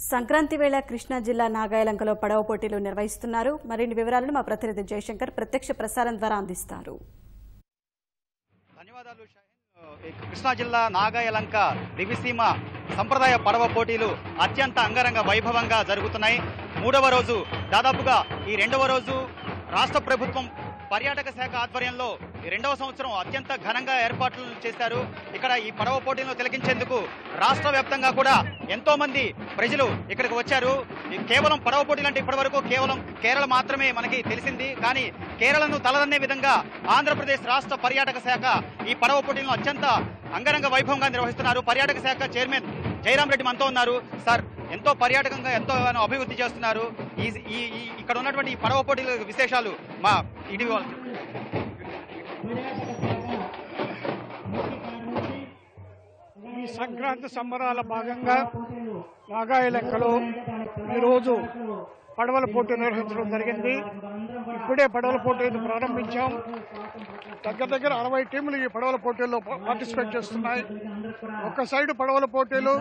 సంక్రాంతి వేళ కృష్ణా జిల్లా నాగాయలంకలో పడవ పోటీలు నిర్వహిస్తున్నారు. మరిన్ని వివరాలను మా ప్రతినిధి జయశంకర్ ప్రత్యక్ష ప్రసారం ద్వారా అందిస్తారు. ధన్యవాదాలు షాహిన్. కృష్ణా జిల్లా నాగాయలంక దివిసీమ సంప్రదాయ పడవ పోటీలు అత్యంత అంగరంగ వైభవంగా జరుగుతున్నాయి. మూడవ రోజు దాదాపుగా ఈ రెండవ రోజు రాష్ట్ర ప్రభుత్వం పర్యాటక శాఖ ఆధ్వర్యంలో ఈ రెండవ సంవత్సరం అత్యంత ఘనంగా ఏర్పాట్లు చేశారు. ఇక్కడ ఈ పడవ పోటీలను తిలకించేందుకు రాష్ట్ర వ్యాప్తంగా కూడా ఎంతో మంది ప్రజలు ఇక్కడికి వచ్చారు. కేవలం పడవ పోటీలు అంటే ఇప్పటి వరకు కేవలం కేరళ మాత్రమే మనకి తెలిసింది. కానీ కేరళను తలదన్నే విధంగా ఆంధ్రప్రదేశ్ రాష్ట్ర పర్యాటక శాఖ ఈ పడవ పోటీలను అత్యంత అంగరంగ వైభవంగా నిర్వహిస్తున్నారు. పర్యాటక శాఖ చైర్మన్ జయరాం రెడ్డి మనతో ఉన్నారు. సార్, ఎంతో పర్యాటకంగా ఎంతో అభివృద్ధి చేస్తున్నారు. ఇక్కడ ఉన్నటువంటి ఈ పడవ పోటీల విశేషాలు మా ఇటీవల ఈ సంక్రాంతి సంబరాల భాగంగా నాగాయలంకలో ఈరోజు పడవల పోటీ నిర్వహించడం జరిగింది. ఇప్పుడే పడవల పోటీలు ప్రారంభించాం. దగ్గర 60 టీములు ఈ పడవల పోటీల్లో పార్టిసిపేట్ చేస్తున్నాయి. ఒక సైడ్ పడవల పోటీలు,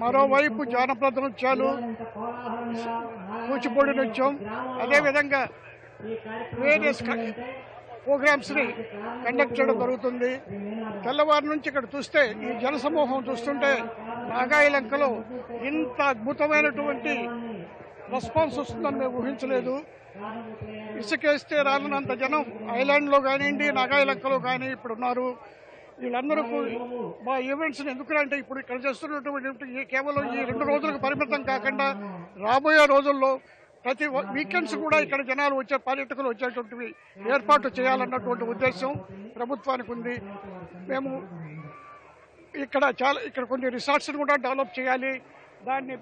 మరోవైపు జానపద నృత్యాలు, కూచిపూడి నృత్యం, అదేవిధంగా వేరియస్ ప్రోగ్రామ్స్ ని కండక్ట్ చేయడం జరుగుతుంది. తెల్లవారి నుంచి ఇక్కడ చూస్తే ఈ జనసమూహం చూస్తుంటే నాగాయలంకలో ఇంత అద్భుతమైనటువంటి రెస్పాన్స్ వస్తుందని మేము ఊహించలేదు. ఇసుకేస్తే రాలినంత జనం ఐలాండ్లో కానివ్వండి, నాగాయలంకలో కానీ ఇప్పుడు ఉన్నారు. వీళ్ళందరూ మా ఈవెంట్స్ని ఎందుకంటే ఇప్పుడు ఇక్కడ చేస్తున్నటువంటి కేవలం ఈ 2 రోజులకు పరిమితం కాకుండా రాబోయే రోజుల్లో ప్రతి వీకెండ్స్ కూడా ఇక్కడ జనాలు వచ్చే పర్యాటకులు వచ్చేటువంటివి ఏర్పాటు చేయాలన్నటువంటి ఉద్దేశం ప్రభుత్వానికి ఉంది. మేము ఇక్కడ కొన్ని రిసార్ట్స్ని కూడా డెవలప్ చేయాలి. దాన్ని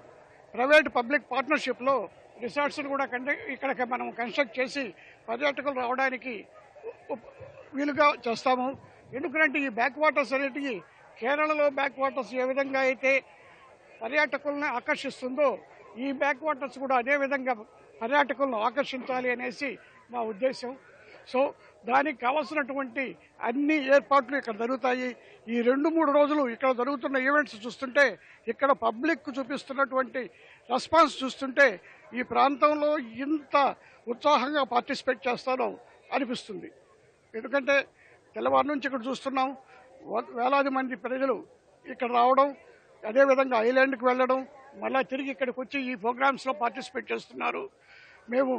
ప్రైవేట్ పబ్లిక్ పార్ట్నర్షిప్లో రిసార్ట్స్ని కూడా ఇక్కడికి మనం కన్స్ట్రక్ట్ చేసి పర్యాటకులు రావడానికి వీలుగా చేస్తాము. ఎందుకంటే ఈ బ్యాక్ వాటర్స్ అనేటివి కేరళలో బ్యాక్ వాటర్స్ ఏ విధంగా అయితే పర్యాటకులను ఆకర్షిస్తుందో ఈ బ్యాక్ వాటర్స్ కూడా అదే విధంగా పర్యాటకులను ఆకర్షించాలి అనేసి మా ఉద్దేశం. సో దానికి కావాల్సినటువంటి అన్ని ఏర్పాట్లు ఇక్కడ జరుగుతాయి. ఈ 2-3 రోజులు ఇక్కడ జరుగుతున్న ఈవెంట్స్ చూస్తుంటే, ఇక్కడ పబ్లిక్ చూపిస్తున్నటువంటి రెస్పాన్స్ చూస్తుంటే ఈ ప్రాంతంలో ఇంత ఉత్సాహంగా పార్టిసిపేట్ చేస్తారో అనిపిస్తుంది. ఎందుకంటే తెల్లవారు నుంచి ఇక్కడ చూస్తున్నాం, వేలాది మంది ప్రజలు ఇక్కడ రావడం, అదేవిధంగా ఐలాండ్కి వెళ్ళడం, మళ్ళీ తిరిగి ఇక్కడికి వచ్చి ఈ ప్రోగ్రామ్స్లో పార్టిసిపేట్ చేస్తున్నారు. మేము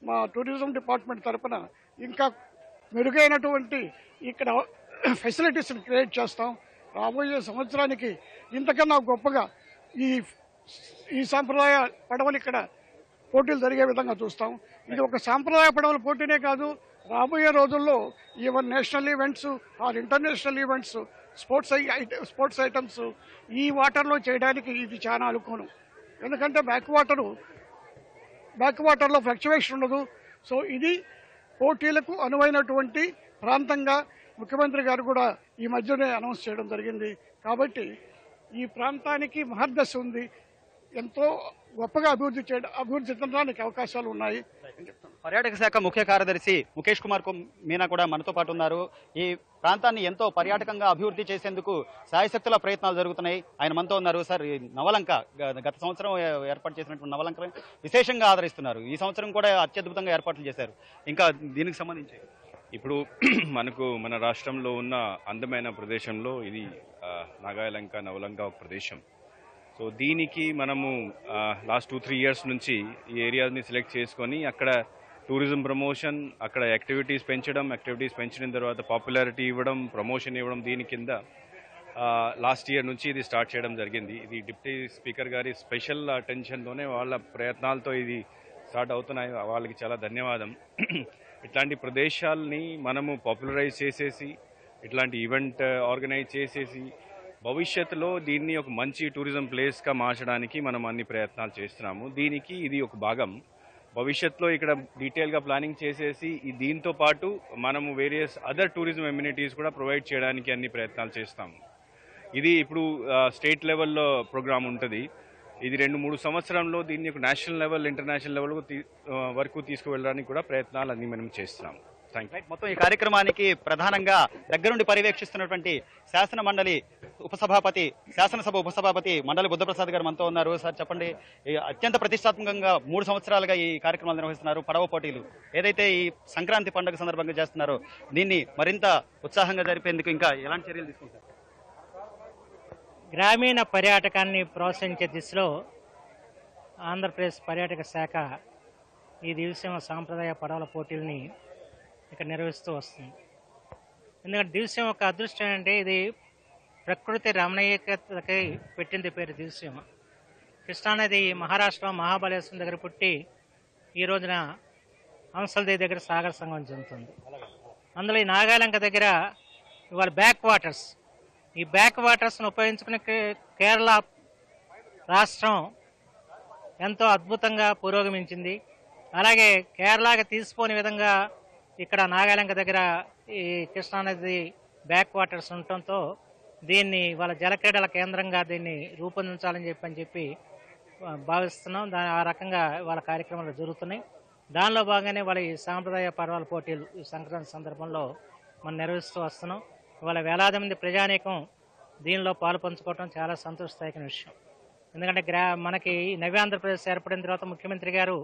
మా టూరిజం డిపార్ట్మెంట్ తరఫున ఇంకా మెరుగైనటువంటి ఇక్కడ ఫెసిలిటీస్ని క్రియేట్ చేస్తాం. రాబోయే సంవత్సరానికి ఇంతకన్నా గొప్పగా ఈ సాంప్రదాయ పడవలు ఇక్కడ పోటీలు జరిగే విధంగా చూస్తాం. ఇది ఒక సాంప్రదాయ పడవల పోటీనే కాదు, రాబోయే రోజుల్లో even national events or international events, sports items ఈ వాటర్లో చేయడానికి ఇది చాలా అనుకూలం. ఎందుకంటే బ్యాక్ వాటర్లో ఫ్లక్చువేషన్ ఉండదు. సో ఇది పోటీలకు అనువైనటువంటి ప్రాంతంగా ముఖ్యమంత్రి గారు కూడా ఈ మధ్యనే అనౌన్స్ చేయడం జరిగింది. కాబట్టి ఈ ప్రాంతానికి మహర్దశ ఉంది. ఎంతో గొప్పగా అభివృద్ధి చెందడానికి అవకాశాలు ఉన్నాయి. పర్యాటక శాఖ ముఖ్య కార్యదర్శి ముఖేష్ కుమార్ మీనా కూడా మనతో పాటు ఉన్నారు. ఈ ప్రాంతాన్ని ఎంతో పర్యాటకంగా అభివృద్ధి చేసేందుకు శాయశక్తుల ప్రయత్నాలు జరుగుతున్నాయి. ఆయన మనతో ఉన్నారు. సార్, నవలంక గత సంవత్సరం ఏర్పాటు చేసినటువంటి నవలంక విశేషంగా ఆదరిస్తున్నారు. ఈ సంవత్సరం కూడా అత్యద్భుతంగా ఏర్పాట్లు చేశారు. ఇంకా దీనికి సంబంధించి ఇప్పుడు మన రాష్ట్రంలో ఉన్న అందమైన ప్రదేశంలో ఇది నాగాయలంక నవలంక ఒక ప్రదేశం. సో దీనికి మనము లాస్ట్ 2-3 ఇయర్స్ నుంచి ఈ ఏరియాని సెలెక్ట్ చేసుకొని అక్కడ టూరిజం ప్రమోషన్, అక్కడ యాక్టివిటీస్ పెంచిన తర్వాత పాపులారిటీ ఇవ్వడం, ప్రమోషన్ ఇవ్వడం, దీని కింద లాస్ట్ ఇయర్ నుంచి ఇది స్టార్ట్ చేయడం జరిగింది. ఇది డిప్యూటీ స్పీకర్ గారి స్పెషల్ అటెన్షన్తోనే వాళ్ళ ప్రయత్నాలతో ఇది స్టార్ట్ అవుతున్నాయి. వాళ్ళకి చాలా ధన్యవాదం. ఇట్లాంటి ప్రదేశాలని మనము పాపులరైజ్ చేసేసి, ఇట్లాంటి ఈవెంట్ ఆర్గనైజ్ చేసేసి భవిష్యత్తులో దీన్ని ఒక మంచి టూరిజం ప్లేస్గా మార్చడానికి మనం అన్ని ప్రయత్నాలు చేస్తున్నాము. దీనికి ఇది ఒక భాగం. భవిష్యత్తులో ఇక్కడ డీటెయిల్గా ప్లానింగ్ చేసేసి దీంతో పాటు మనము వేరియస్ అదర్ టూరిజం ఎమ్యూనిటీస్ కూడా ప్రొవైడ్ చేయడానికి అన్ని ప్రయత్నాలు చేస్తాము. ఇది ఇప్పుడు స్టేట్ లెవెల్లో ప్రోగ్రామ్ ఉంటుంది. ఇది 2-3 సంవత్సరంలో దీన్ని ఒక నేషనల్ లెవెల్, ఇంటర్నేషనల్ లెవెల్ వరకు తీసుకువెళ్ళడానికి కూడా ప్రయత్నాలు అన్ని మనం చేస్తున్నాము. Thank you. మొత్తం ఈ కార్యక్రమానికి ప్రధానంగా దగ్గరుండి పర్యవేక్షిస్తున్నటువంటి శాసనసభ ఉపసభాపతి మండలి బుద్ధప్రసాద్ గారు మనతో ఉన్నారు. సార్ చెప్పండి, ఈ అత్యంత ప్రతిష్టాత్మకంగా 3 సంవత్సరాలుగా ఈ కార్యక్రమాలు నిర్వహిస్తున్నారు. పడవ పోటీలు ఏదైతే ఈ సంక్రాంతి పండుగ సందర్భంగా చేస్తున్నారో దీన్ని మరింత ఉత్సాహంగా జరిపేందుకు ఇంకా ఎలాంటి చర్యలు తీసుకుంటారు? గ్రామీణ పర్యాటకాన్ని ప్రోత్సహించే దిశలో ఆంధ్రప్రదేశ్ పర్యాటక శాఖ ఈ దివిసీమ సాంప్రదాయ పడవల పోటీల్ని ఇక్కడ నిర్వహిస్తూ వస్తుంది. ఎందుకంటే దివిసీమ ఒక అదృష్టం అంటే ఇది ప్రకృతి రమణీయతకి పెట్టింది పేరు దివిసీమ. కృష్ణానది మహారాష్ట్ర మహాబలేశ్వరం దగ్గర పుట్టి ఈ రోజున హంసల్దేవి దగ్గర సాగర సంగమం చెందుతుంది. అందులో ఈ నాగాలంక దగ్గర ఇవాళ బ్యాక్ వాటర్స్, ఈ బ్యాక్ వాటర్స్ను ఉపయోగించుకుని కేరళ రాష్ట్రం ఎంతో అద్భుతంగా పురోగమించింది. అలాగే కేరళకి తీసిపోని విధంగా ఇక్కడ నాగాలంక దగ్గర ఈ కృష్ణానది బ్యాక్ వాటర్స్ ఉండటంతో దీన్ని వాళ్ళ జలక్రీడల కేంద్రంగా దీన్ని రూపొందించాలని చెప్పి భావిస్తున్నాం. ఆ రకంగా వాళ్ళ కార్యక్రమాలు జరుగుతున్నాయి. దానిలో భాగంగానే వాళ్ళ ఈ సాంప్రదాయ పర్వాల పోటీలు ఈ సంక్రాంతి సందర్భంలో మనం నిర్వహిస్తూ వస్తున్నాం. ఇవాళ వేలాది మంది ప్రజానీకం దీనిలో పాలు పంచుకోవడం చాలా సంతోషదాయకమైన విషయం. ఎందుకంటే మనకి నవ్య ఆంధ్రప్రదేశ్ ఏర్పడిన తర్వాత ముఖ్యమంత్రి గారు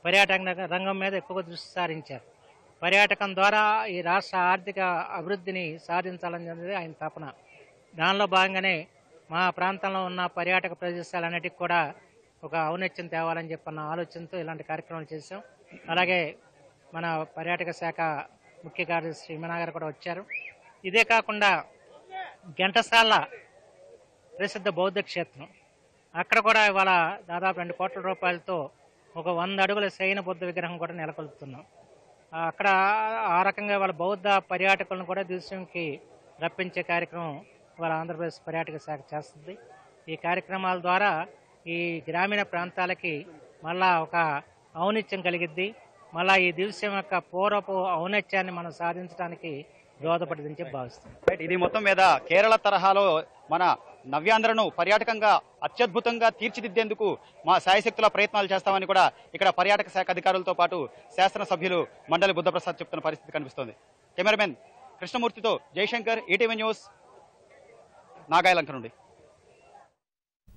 పర్యాటక రంగం మీద ఎక్కువగా దృష్టి సారించారు. పర్యాటకం ద్వారా ఈ రాష్ట్ర ఆర్థిక అభివృద్ధిని సాధించాలనేది ఆయన తపన. దానిలో భాగంగానే మా ప్రాంతంలో ఉన్న పర్యాటక ప్రదేశాలన్నిటికీ కూడా ఒక ఔన్నత్యం తేవాలని చెప్పన్న ఆలోచనతో ఇలాంటి కార్యక్రమాలు చేశాం. అలాగే మన పర్యాటక శాఖ ముఖ్య కార్యదర్శి శ్రీమనా గారు కూడా వచ్చారు. ఇదే కాకుండా ఘంటసాల ప్రసిద్ధ బౌద్ధ క్షేత్రం, అక్కడ కూడా ఇవాళ దాదాపు 2 కోట్ల రూపాయలతో ఒక 100 అడుగుల శయన బుద్ధ విగ్రహం కూడా నెలకొల్పుతున్నాం. అక్కడ ఆ రకంగా వాళ్ళ బౌద్ధ పర్యాటకులను కూడా దేశంకి రప్పించే కార్యక్రమం వాళ్ళ ఆంధ్రప్రదేశ్ పర్యాటక శాఖ చేస్తుంది. ఈ కార్యక్రమాల ద్వారా ఈ గ్రామీణ ప్రాంతాలకి మళ్ళా ఒక ఔన్నత్యం కలిగిద్ది. మళ్ళా ఈ దివసం యొక్క పూర్వపు ఔన్నత్యాన్ని మనం సాధించడానికి దోహదపడిందని చెప్పి భావిస్తున్నాం. ఇది మొత్తం మీద కేరళ తరహాలో మన నవ్యాంధ్రను పర్యాటకంగా అత్యద్భుతంగా తీర్చిదిద్దేందుకు మా శాయశక్తుల ప్రయత్నాలు చేస్తామని కూడా ఇక్కడ పర్యాటక శాఖ అధికారులతో పాటు శాసనసభ్యులు మండలి బుద్ధప్రసాద్ చెప్తున్న పరిస్థితి కనిపిస్తోంది. కెమెరామెన్ కృష్ణమూర్తితో జయశంకర్, ఈటీవీ న్యూస్, నాగాయలంక నుండి.